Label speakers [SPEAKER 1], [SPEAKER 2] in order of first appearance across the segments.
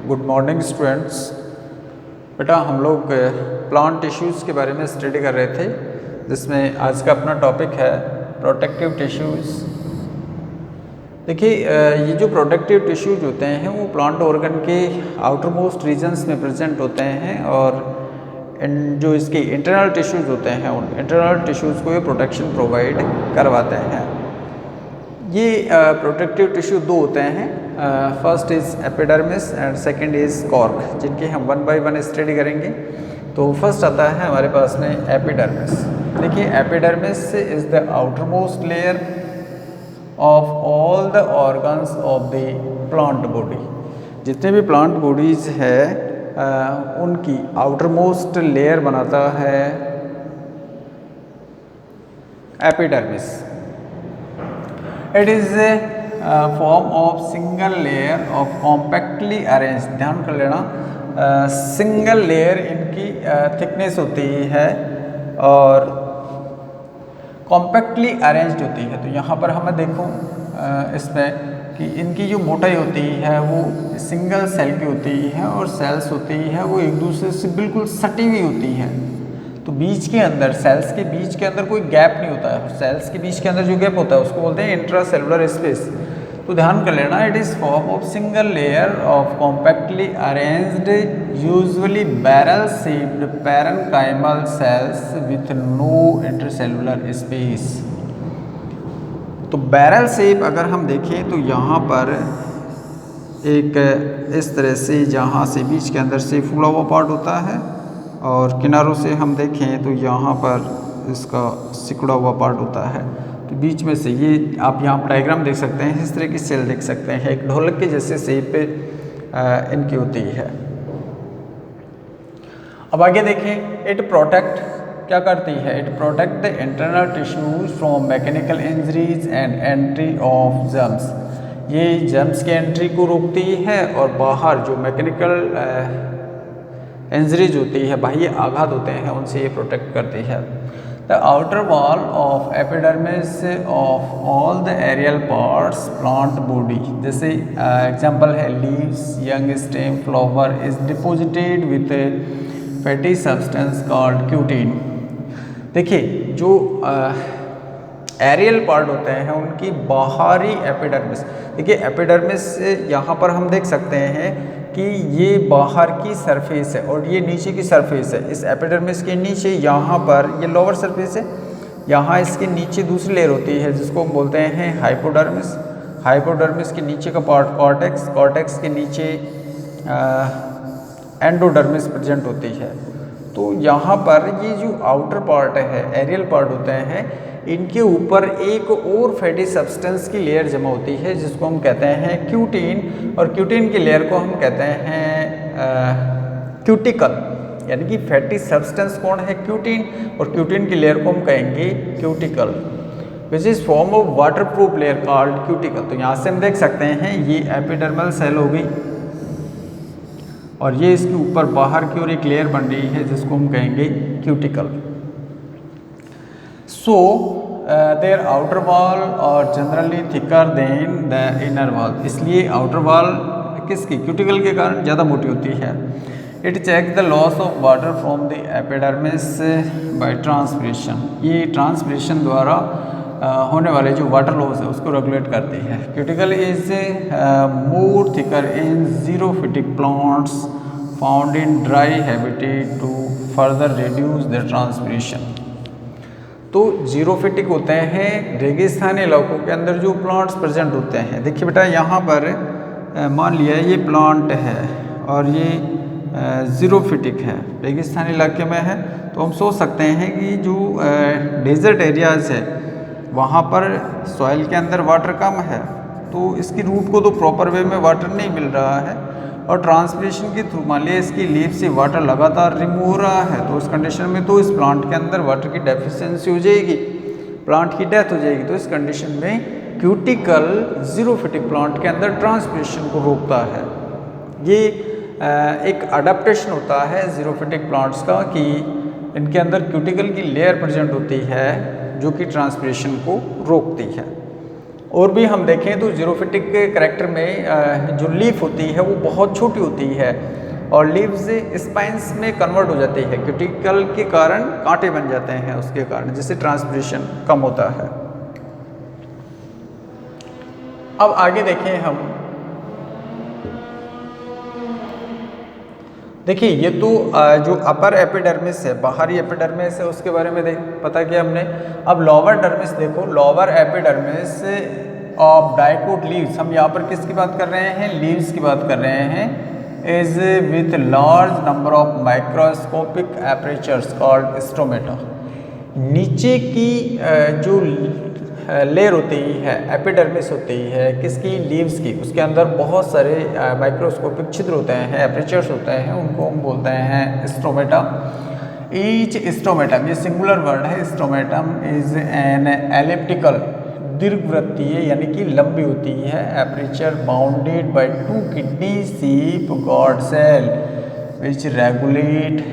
[SPEAKER 1] Good morning students. बेटा हम लोग प्लांट टिश्यूज़ के बारे में स्टडी कर रहे थे, जिसमें आज का अपना टॉपिक है प्रोटेक्टिव टिश्यूज़। देखिए ये जो प्रोटेक्टिव टिश्यूज होते हैं वो प्लांट ऑर्गन के आउटर मोस्ट रीजन्स में प्रेजेंट होते हैं, और जो इसके इंटरनल टिश्यूज होते हैं उन इंटरनल टिश्यूज़ को ये प्रोटेक्शन प्रोवाइड करवाते हैं। ये प्रोटेक्टिव टिश्यू दो होते हैं, first is epidermis and second is cork, जिनकी हम वन बाय वन स्टडी करेंगे। तो फर्स्ट आता है हमारे पास में एपिडर्मिस। देखिए epidermis is the outer most layer of all the organs of the plant body. जितने भी प्लांट बॉडीज़ है उनकी आउटर मोस्ट लेयर बनाता है epidermis. It is a form of single layer of compactly arranged, ध्यान कर लेना, सिंगल लेयर इनकी थिकनेस होती है और कॉम्पैक्टली अरेंज्ड होती है। तो यहाँ पर हमें देखो इसमें कि इनकी जो मोटाई होती है वो सिंगल सेल की होती है, और सेल्स होती है वो एक दूसरे से बिल्कुल सटी हुई होती है। तो बीच के अंदर, सेल्स के बीच के अंदर कोई गैप नहीं होता है। सेल्स के बीच के अंदर जो गैप होता है उसको बोलते हैं इंट्रासेलुलर स्पेस। तो ध्यान कर लेना, it is form of single layer of compactly arranged usually barrel shaped parenchymal cells with no intercellular space. तो बैरल शेप अगर हम देखें तो यहाँ पर एक इस तरह से जहाँ से बीच के अंदर से फूला हुआ पार्ट होता है, और किनारों से हम देखें तो यहाँ पर इसका सिकुड़ा हुआ पार्ट होता है। तो बीच में से ये आप यहाँ पर डायग्राम देख सकते हैं, इस तरह की सेल देख सकते हैं, एक ढोलक के जैसे शेप इनकी होती है। अब आगे देखें, इट प्रोटेक्ट क्या करती है, it protect the internal tissues from mechanical injuries and entry of germs. ये जर्म्स की एंट्री को रोकती है, और बाहर जो मैकेनिकल इंजरीज होती है, बाह्य आघात होते हैं, उनसे ये प्रोटेक्ट करती है। The outer wall of epidermis of all the aerial parts plant body, जैसे एग्जांपल है leaves, young stem, flower is deposited with fatty substance called cutin. देखिए जो एरियल पार्ट होते हैं उनकी बाहरी एपिडर्मिस, देखिए एपिडर्मिस यहाँ पर हम देख सकते हैं कि ये बाहर की सरफेस है और ये नीचे की सरफेस है। इस एपिडर्मिस के नीचे यहाँ पर ये लोअर सरफेस है, यहाँ इसके नीचे दूसरी लेयर होती है जिसको हम बोलते हैं हाइपोडर्मिस। हाइपोडर्मिस के नीचे का पार्ट कॉर्टेक्स, कॉर्टेक्स के नीचे एंडोडर्मिस प्रेजेंट होती है। तो यहाँ पर ये जो आउटर पार्ट है, एरियल पार्ट होते हैं, इनके ऊपर एक और फैटी सब्सटेंस की लेयर जमा होती है जिसको हम कहते हैं क्यूटीन, और क्यूटीन की लेयर को हम कहते हैं क्यूटिकल। यानी कि फैटी सब्सटेंस कौन है, क्यूटीन, और क्यूटीन की लेयर को हम कहेंगे cuticle, which is form of water proof layer called cuticle. तो यहाँ से हम देख सकते हैं ये एपिडर्मल सेल हो गई, और ये इसके ऊपर बाहर की ओर एक लेयर बन रही है जिसको हम कहेंगे cuticle. So their outer wall और generally thicker than the inner wall, इसलिए आउटर वॉल किसकी, क्यूटिकल के कारण ज़्यादा मोटी होती है। It check the loss of water from the epidermis by transpiration, ये ट्रांसपिरेशन द्वारा होने वाले जो वाटर लॉस है उसको रेगुलेट करती है। Cuticle is more thicker in xerophytic plants found in dry habitat to further reduce the transpiration. तो जीरोफिटिक होते हैं रेगिस्तानी इलाकों के अंदर जो प्लांट्स प्रेजेंट होते हैं। देखिए बेटा यहाँ पर मान लिया ये प्लांट है और ये जीरोफिटिक है, रेगिस्तानी इलाके में है, तो हम सोच सकते हैं कि जो डेजर्ट एरियाज है वहाँ पर सॉइल के अंदर वाटर कम है, तो इसकी रूट को तो प्रॉपर वे में वाटर नहीं मिल रहा है, और ट्रांसपिरेशन के थ्रू मान लिया इसकी लीफ से वाटर लगातार रिमूव हो रहा है, तो उस कंडीशन में तो इस प्लांट के अंदर वाटर की डेफिशिएंसी हो जाएगी, प्लांट की डेथ हो जाएगी। तो इस कंडीशन में क्यूटिकल जीरोफिटिक प्लांट के अंदर ट्रांसपिरेशन को रोकता है। ये एक अडेप्टेशन होता है जीरोफिटिक प्लांट्स का कि इनके अंदर क्यूटिकल की लेयर प्रेजेंट होती है जो कि ट्रांसपिरेशन को रोकती है। और भी हम देखें तो जीरोफिटिक के करैक्टर में जो लीफ होती है वो बहुत छोटी होती है और लीव्स स्पाइंस में कन्वर्ट हो जाती है, क्यूटिकल के कारण कांटे बन जाते हैं उसके कारण, जिससे ट्रांसपिरेशन कम होता है। अब आगे देखें हम, देखिए ये तो जो अपर एपिडर्मिस है, बाहरी एपिडर्मिस है, उसके बारे में पता किया हमने। अब लोअर डर्मिस देखो, lower epidermis of dicot leaves, हम यहाँ पर किसकी बात कर रहे हैं, लीव्स की बात कर रहे हैं, is with large number of microscopic apertures called stomata. नीचे की जो लेयर होती है, एपिडर्मिस होती है किसकी, लीव्स की, उसके अंदर बहुत सारे माइक्रोस्कोपिक छिद्र होते हैं, एपरेचर्स होते हैं, उनको हम बोलते हैं स्टोमेटा। ईच स्टोमेटम, ये सिंगुलर वर्ड है, स्टोमेटम इज एन एलिप्टिकल, दीर्घवृत्तीय यानी कि लंबी होती है, aperture bounded by 2 kidney shape guard cell which regulate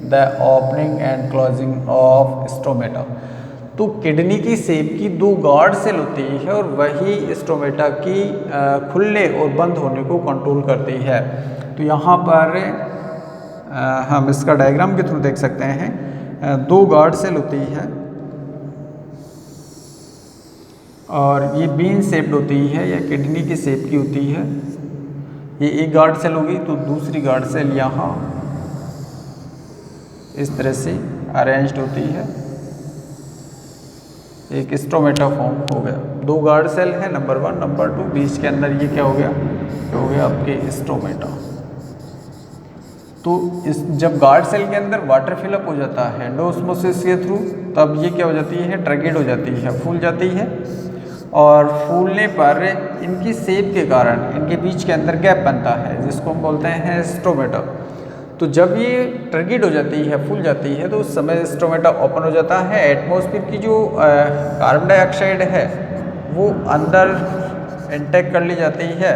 [SPEAKER 1] the opening and closing of stomata. तो किडनी की शेप की 2 गार्ड सेल होती है और वही स्टोमेटा की खुलने और बंद होने को कंट्रोल करती है। तो यहाँ पर हम इसका डायग्राम के थ्रू देख सकते हैं, 2 गार्ड सेल होती है और ये बीन शेप्ड होती है या किडनी की शेप की होती है। ये एक गार्ड सेल होगी तो दूसरी गार्ड सेल यहाँ इस तरह से अरेंज्ड होती है, एक स्टोमेटा फॉर्म हो गया। 2 गार्ड सेल है, नंबर 1, नंबर 2, बीच के अंदर ये क्या हो गया, ये हो गया आपके स्टोमेटा। तो इस जब गार्ड सेल के अंदर वाटर फिलअप हो जाता है एंडोस्मोसिस के थ्रू, तब ये क्या हो जाती है, ट्रैगेड हो जाती है, फूल जाती है और फूलने पर इनकी शेप के कारण इनके बीच के अंदर गैप बनता है जिसको हम बोलते हैं स्टोमेटा। तो जब ये ट्रैगेड हो जाती है, फूल जाती है, तो उस समय स्टोमेटा ओपन हो जाता है। एटमॉस्फेयर की जो कार्बन डाइऑक्साइड है वो अंदर इंटेक कर ली जाती है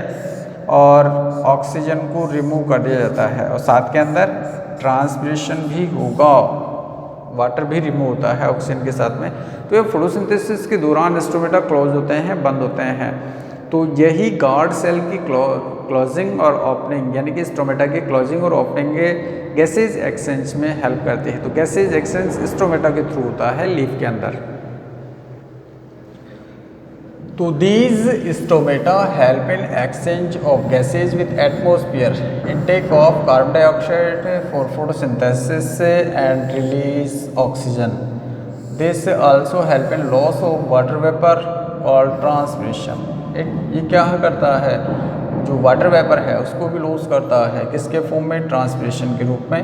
[SPEAKER 1] और ऑक्सीजन को रिमूव कर दिया जाता है और साथ के अंदर ट्रांसपिरेशन भी होगा, वाटर भी रिमूव होता है ऑक्सीजन के साथ में। तो ये फोटोसिंथेसिस के दौरान स्टोमेटा क्लोज होते हैं, बंद होते हैं। तो यही गार्ड सेल की क्लोजिंग और ओपनिंग यानी कि स्टोमेटा की क्लोजिंग और ओपनिंग गैसेज एक्सचेंज में हेल्प करती है। तो गैसेज एक्सचेंज स्टोमेटा के थ्रू होता है लीफ के अंदर। तो these stomata help in exchange of gases with atmosphere, intake of carbon dioxide for photosynthesis and release oxygen. This also help in loss of water vapor called transpiration. ये क्या करता है, जो वाटर वेपर है उसको भी लॉस करता है, किसके फॉर्म में, ट्रांसपिरेशन के रूप में।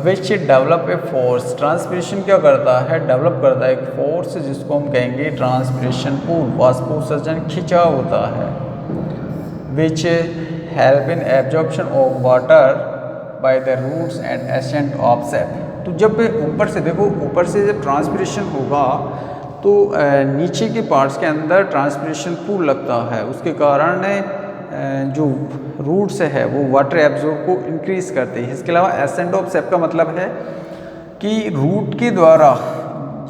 [SPEAKER 1] Which develop a force, transpiration क्या करता है, डेवलप करता है एक फोर्स जिसको हम कहेंगे ट्रांसपिरेशन पूल, वाष्पोत्सर्जन खिंचाव होता है। Which help in absorption of water by the roots and ascent of sap. तो जब ऊपर से देखो, ऊपर से जब ट्रांसपिरेशन होगा तो नीचे के पार्ट्स के अंदर ट्रांसपिरेशन पूल लगता है, उसके कारण जो रूट्स है वो वाटर एब्जॉर्ब को इंक्रीज करते हैं। इसके अलावा एसेंट ऑफ सेप का मतलब है कि रूट के द्वारा,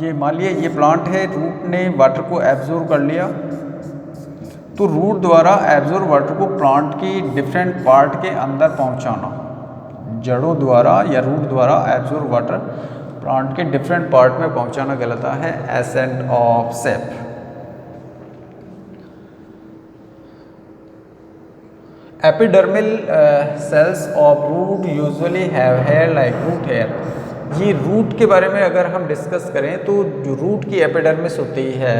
[SPEAKER 1] ये मान लिया ये प्लांट है, रूट ने वाटर को एब्जॉर्ब कर लिया, तो रूट द्वारा एब्जॉर्ब वाटर को प्लांट की डिफरेंट पार्ट के अंदर पहुंचाना, जड़ों द्वारा या रूट द्वारा एब्जॉर्ब वाटर प्लांट के डिफरेंट पार्ट में पहुंचाना कहलाता है ascent of sap. Epidermal cells of root usually have hair like root hair. ये रूट के बारे में अगर हम डिस्कस करें तो जो रूट की एपिडर्मिस होती है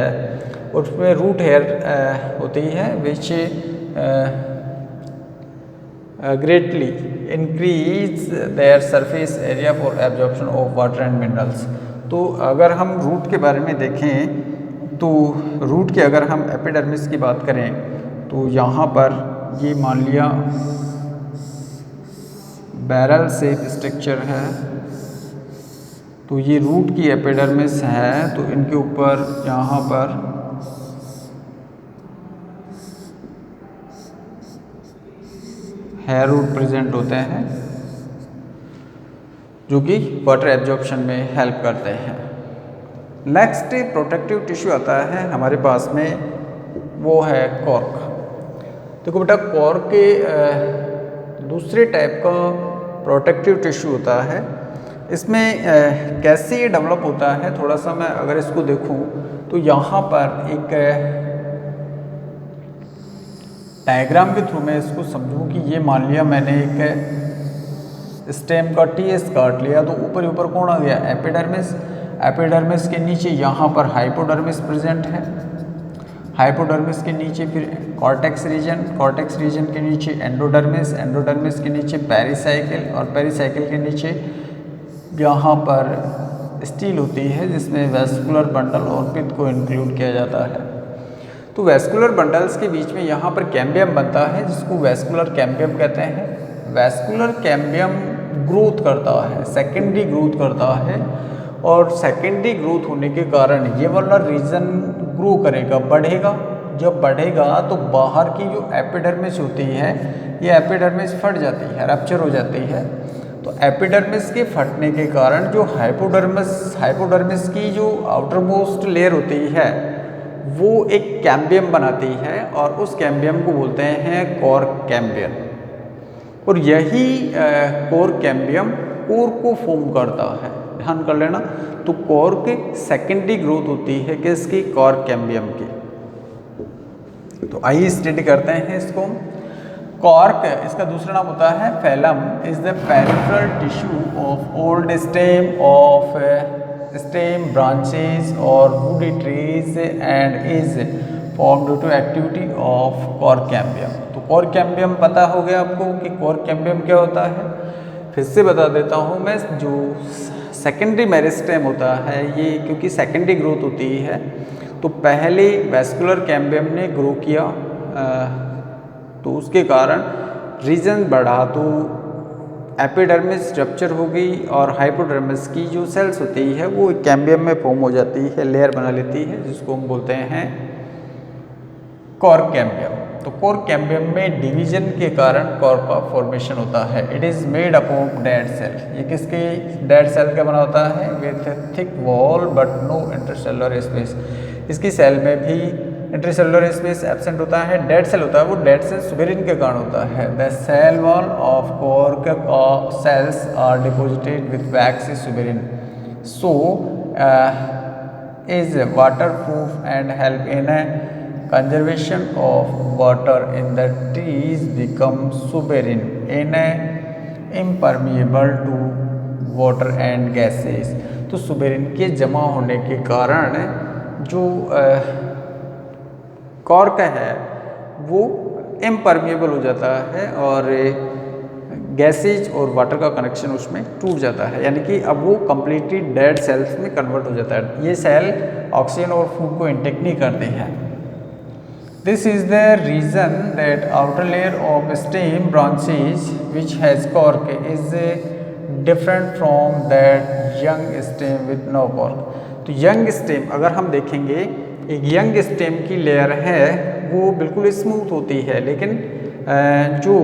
[SPEAKER 1] उसमें रूट हेयर होती है विच greatly increase their surface area for absorption of water and minerals। तो अगर हम रूट के बारे में देखें तो रूट के अगर हम एपिडर्मिस की बात करें तो यहाँ पर ये मान लिया बैरल शेप स्ट्रक्चर है, तो ये रूट की एपिडर्मिस है, तो इनके ऊपर यहाँ पर हेयर रूट प्रेजेंट होते हैं जो कि वाटर एब्जॉर्प्शन में हेल्प करते हैं। नेक्स्ट प्रोटेक्टिव टिश्यू आता है हमारे पास में वो है कॉर्क। देखो बेटा, कॉर्क के दूसरे टाइप का प्रोटेक्टिव टिश्यू होता है। इसमें कैसे ये डेवलप होता है, थोड़ा सा मैं अगर इसको देखूं तो यहाँ पर एक डायग्राम के थ्रू मैं इसको समझूं कि ये मान लिया मैंने एक स्टेम का टीएस काट लिया, तो ऊपर ही ऊपर कौन आ गया, एपिडर्मिस। एपिडर्मिस के नीचे यहाँ पर हाइपोडर्मिस प्रेजेंट है, हाइपोडर्मिस के नीचे फिर कॉर्टेक्स रीजन, कॉर्टेक्स रीजन के नीचे एंडोडर्मिस, एंडोडर्मिस के नीचे पेरिसाइकिल, और पेरिसाइकिल के नीचे यहाँ पर स्टील होती है जिसमें वेस्कुलर बंडल और पित्त को इंक्लूड किया जाता है। तो वेस्कुलर बंडल्स के बीच में यहाँ पर कैम्बियम बनता है जिसको वेस्कुलर कैम्बियम कहते हैं। वेस्कुलर कैम्बियम ग्रोथ करता है, सेकेंडरी ग्रोथ करता है, और सेकेंडरी ग्रोथ होने के कारण ये वाला रीजन ग्रो करेगा, बढ़ेगा। जब बढ़ेगा तो बाहर की जो एपिडर्मिस होती है, ये एपिडर्मिस फट जाती है, रप्चर हो जाती है। तो एपिडर्मिस के फटने के कारण जो हाइपोडर्मिस की जो आउटर मोस्ट लेयर होती है वो एक कैम्बियम बनाती है, और उस कैम्बियम को बोलते हैं कॉर्क कैम्बियम। और यही कॉर्क कैम्बियम कोर को फॉर्म करता है, ध्यान कर लेना। तो कॉर्क सेकेंडरी ग्रोथ होती है किसकी, कॉर्क कैम्बियम की। तो आइए स्टडी करते हैं इसको। कॉर्क, इसका दूसरा नाम होता है phellem, is the peripheral tissue of old stem of stem branches और woody trees and is form due to activity of cork cambium. तो कॉर्क कैम्बियम पता हो गया आपको कि कॉर्क कैम्बियम क्या होता है। फिर से बता देता हूँ मैं, जो सेकेंडरी मेरिस्टेम होता है ये क्योंकि सेकेंडरी ग्रोथ होती है, तो पहले वेस्कुलर कैम्बियम ने ग्रो किया, तो उसके कारण रीजन बढ़ा, तो एपिडर्मिस रप्चर हो गई और हाइपोडर्मिस की जो सेल्स होती है वो कैम्बियम में फॉर्म हो जाती है, लेयर बना लेती है, जिसको हम बोलते हैं कॉर्क कैम्बियम। तो कॉर्क कैम्बियम में डिवीजन के कारण कॉर्क का फॉर्मेशन होता है। It is made up of dead cell. ये किसके डेड सेल का बना होता है, with thick wall but no intercellular space. इसकी सेल में भी इंटरसेलुलर स्पेस एब्सेंट होता है, डेड सेल होता है, वो डेड सेल सुबेरिन के कारण होता है। The cell wall of cork cells are deposited with wax suberin, so is water proof and help in conservation of water in the trees become suberin in impermeable to water and gases। तो suberin के जमा होने के कारण जो cork है वो impermeable हो जाता है और गैसेज और वाटर का कनेक्शन उसमें टूट जाता है, यानी कि अब वो कम्प्लीटली डेड सेल्स में कन्वर्ट हो जाता है। ये सेल ऑक्सीजन और फूड को इंटेक नहीं करते हैं। This is the reason that outer layer of stem branches which has cork is different from that young stem with no cork। तो young stem अगर हम देखेंगे, एक young stem की लेयर है वो बिल्कुल स्मूथ होती है, लेकिन जो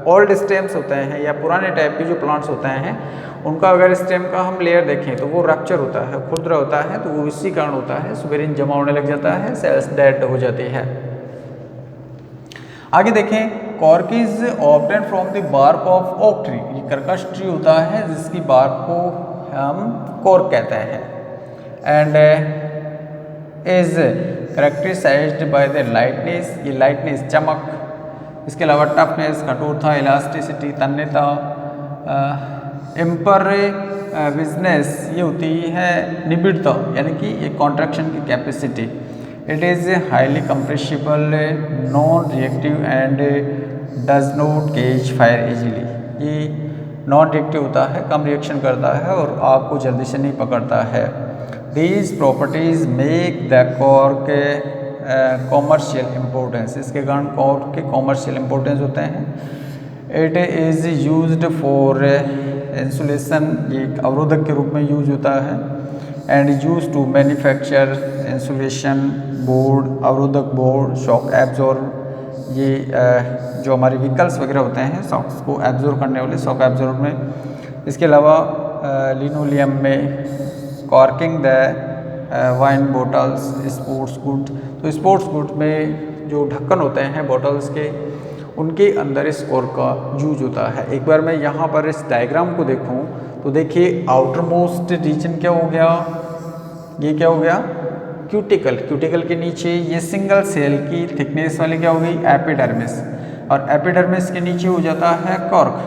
[SPEAKER 1] ओल्ड स्टेम्स होते हैं या पुराने टाइप के जो प्लांट्स होते हैं उनका अगर स्टेम का हम लेयर देखें तो वो रप्चर होता है, खुरदरा होता है, तो वो इसी कारण होता है, सुबेरिन जमा होने लग जाता है, सेल्स डेड हो जाती है। आगे देखें, cork is obtain from the bark of oak tree. ये कर्कश ट्री होता है जिसकी बार्क को हम कॉर्क कहते हैं, and is characterised by the lightness. ये लाइटनेस, चमक, इसके अलावा टफनेस, कठोरता, इलास्टिसिटी, तन्यता, इम्परविजनेस, ये होती है निबिड़ता, यानी कि एक कॉन्ट्रैक्शन की capacity. It is highly compressible, non reactive and does not catch fire easily. ये नॉन रिएक्टिव होता है, कम रिएक्शन करता है और आग को जल्दी से नहीं पकड़ता है। These properties make the cork commercial importance. इसके कारण कॉर्क के कॉमर्शियल इम्पोर्टेंस होते हैं। It is used for insulation, ये एक अवरोधक के रूप में यूज होता है, and use to manufacture insulation board, अवरोधक बोर्ड, शॉक एब्जॉर्ब। ये जो हमारे व्हीकल्स वगैरह होते हैं शॉक्स को एब्जॉर्ब करने वाले शॉक एब्जॉर्ब में। इसके अलावा लिनोलियम में corking the wine bottles, sports good. तो स्पोर्ट्स गुड में जो ढक्कन होते हैं बोटल्स के, उनके अंदर इस कोर का यूज होता है। एक बार मैं यहाँ पर इस डायग्राम को देखूँ तो देखिए आउटर मोस्ट रीजन क्या हो गया, ये क्या हो गया, क्यूटिकल। क्यूटिकल के नीचे ये सिंगल सेल की थिकनेस वाली क्या हो गई, एपिडर्मिस, और एपिडर्मिस के नीचे हो जाता है कॉर्क।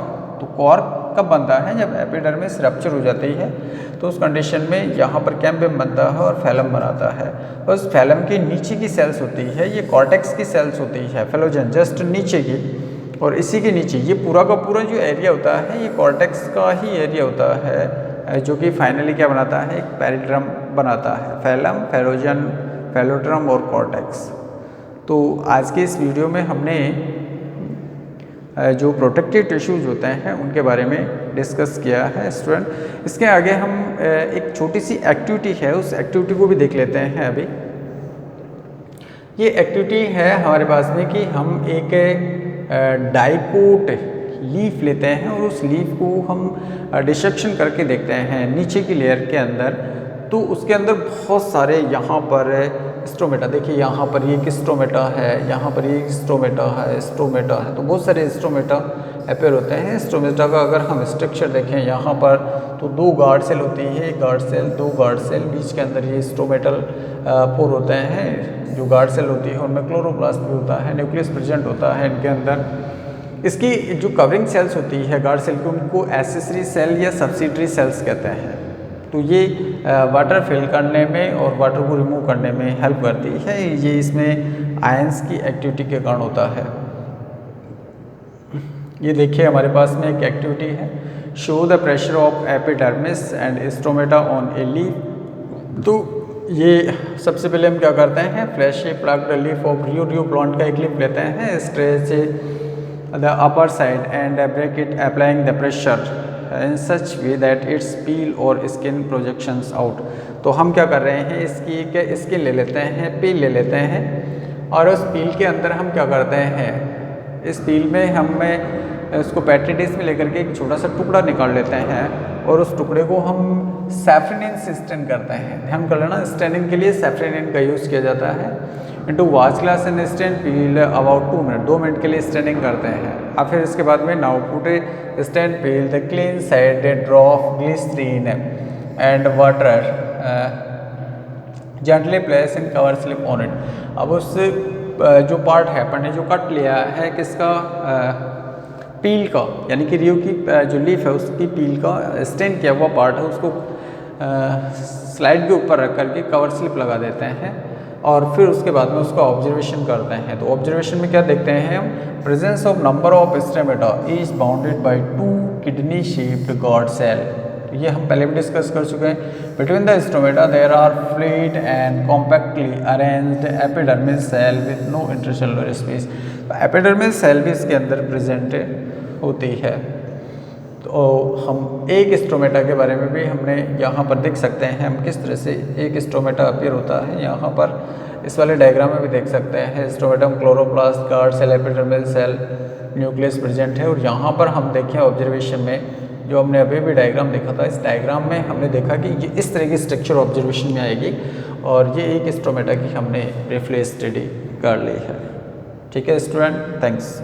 [SPEAKER 1] तो कॉर्क कब बनता है, जब एपिडर्मिस रप्चर हो जाती है, तो उस कंडीशन में यहाँ पर कैम्बियम बनता है और फैलम बनाता है। और उस फैलम के नीचे की सेल्स होती है, ये कॉर्टेक्स की सेल्स होती है, फेलोजन जस्ट नीचे की, और इसी के नीचे ये पूरा का पूरा जो एरिया होता है ये कॉर्टेक्स का ही एरिया होता है, जो कि फाइनली क्या बनाता है, एक पेरिड्रम बनाता है, फैलम, फेलोजन, फेलोड्रम और कॉर्टेक्स। तो आज के इस वीडियो में हमने जो प्रोटेक्टिव टिश्यूज होते हैं उनके बारे में डिस्कस किया है स्टूडेंट। इसके आगे हम एक छोटी सी एक्टिविटी है, उस एक्टिविटी को भी देख लेते हैं। अभी ये एक्टिविटी है हमारे पास में कि हम एक डाइकोट लीफ लेते हैं और उस लीफ को हम डिसेक्शन करके देखते हैं नीचे की लेयर के अंदर। तो उसके अंदर बहुत सारे यहाँ पर स्ट्रोमेटा, देखिए यहाँ पर ये एक स्ट्रोमेटा है, यहाँ पर ये स्ट्रोमेटा है, स्ट्रोमेटा है, तो बहुत सारे स्ट्रोमेटा अपेयर होते हैं। स्ट्रोमेटा का अगर हम स्ट्रक्चर देखें यहाँ पर तो 2 गार्ड सेल होती है, एक गार्ड सेल, 2 गार्ड सेल, बीच के अंदर ये स्ट्रोमेटल पोर होते हैं। जो गार्ड सेल होती है उनमें क्लोरोप्लास्ट भी होता है, न्यूक्लियस प्रेजेंट होता है इनके अंदर। इसकी जो कवरिंग सेल्स होती है गार्ड सेल की, उनको एक्सेसरी सेल या सब्सिडरी सेल्स कहते हैं। तो ये वाटर फिल करने में और वाटर को रिमूव करने में हेल्प करती है। ये इसमें आयंस की एक्टिविटी के कारण होता है। ये देखिए हमारे पास में एक एक्टिविटी है, show the pressure of epidermis and stromata on a leaf. तो ये सबसे पहले हम क्या करते हैं, flash plugged leaf of Rhoeo plant का एक लीफ लेते हैं, stretch the upper side and break it applying the pressure in such way that its peel or skin projections out। तो हम क्या कर रहे हैं, इसकी स्किन ले लेते हैं, पील ले लेते हैं, और उस पील के अंदर हम क्या करते हैं, इस पील में हमें उसको पेट्री में लेकर के एक छोटा सा टुकड़ा निकाल लेते हैं, और उस टुकड़े को हम सैफ्रनिन से स्टेन करते हैं। ध्यान कर लेना, स्टेनिंग के लिए सैफ्रनिन का यूज़ किया जाता है। Into watch glass and stain peel about 2 minute, 2 minute के लिए स्टेनिंग करते हैं। और फिर इसके बाद में now put stain peel the clean side drop glycerine and water gently place in cover slip on it. अब उस जो पार्ट है अपन ने जो कट लिया है किसका, पील का, यानी कि रियो की जो लीफ है उसकी पील का स्टेन किया हुआ पार्ट है, उसको स्लाइड के ऊपर रख करके कवर स्लिप लगा देते हैं, और फिर उसके बाद में उसका ऑब्जर्वेशन करते हैं। तो ऑब्जर्वेशन में क्या देखते हैं हम, presence of number of stromata is bounded by 2 kidney shaped guard cell. ये हम पहले भी डिस्कस कर चुके हैं। Between the stromata there are flat and compactly arranged epidermis cell with no intercellular space. Epidermis cell भी इसके अंदर प्रेजेंट होती है। तो हम एक स्ट्रोमेटा के बारे में भी हमने यहाँ पर देख सकते हैं, हम किस तरह से एक स्ट्रोमेटा अपीयर होता है। यहाँ पर इस वाले डायग्राम में भी देख सकते हैं, स्ट्रोमेटम, chloroplast, guard cell, epidermis cell, nucleus present है। और यहाँ पर हम देखें ऑब्जर्वेशन में, जो हमने अभी भी डायग्राम देखा था, इस डायग्राम में हमने देखा कि ये इस तरह की स्ट्रक्चर ऑब्जर्वेशन में आएगी, और ये एक स्ट्रोमेटा की हमने ब्रीफली स्टडी कर ली है। ठीक है स्टूडेंट, थैंक्स।